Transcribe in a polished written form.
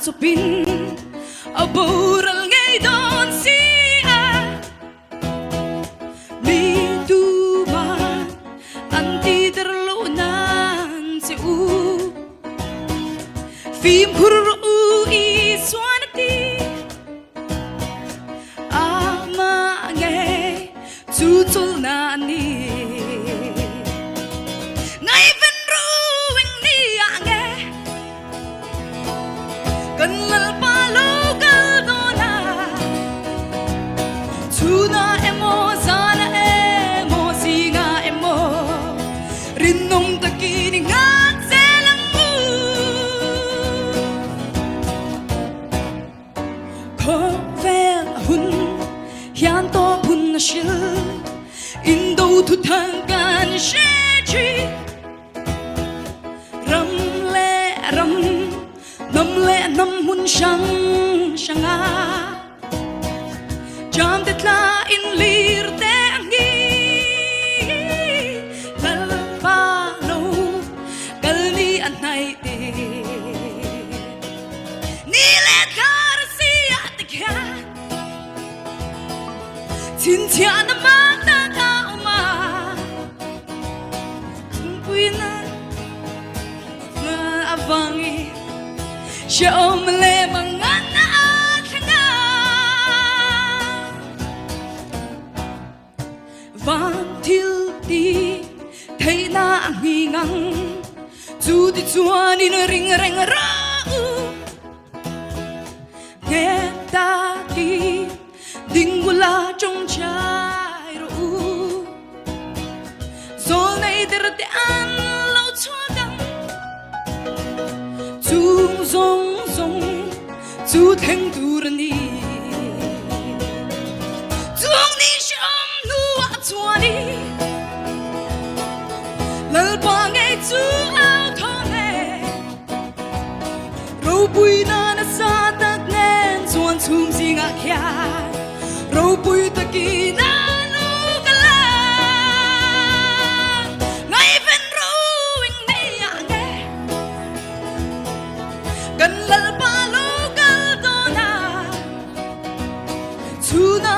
sopin abural ngay don siya Miduman anti terlunan si u Fim kuru iswanati ama ngay tutul nani ngay benruing ni ange kanal palugal dona tuna emo sana emo singa emo rinom takini ngat selang mu kovel hun hian to pun na shil indo tu tangkan shechi ram le ram nam le nam hun shang shanga jam det la in lir te angi lal pa no kal ni anai te ni le kar si at kya tin tia na ma ta ka ma puina na avangi Siya le mga naat na Vantil di Thay na ang hingang Tudi tuani na ring ring rau Ngeta di Dingula trong chai ru Zol na idirte an lau chuagang Zung zong zong Zu theng tu ren ni Zung ni sham nu a chua ni Lal pa ngay zu ao thong ne Rau bui na na sa tak nen Zuan chum si nga kya Rau bui ta ki na nu ka la Ngay ven rau ing ni a nge Gan lal pa lo gal do na Tuna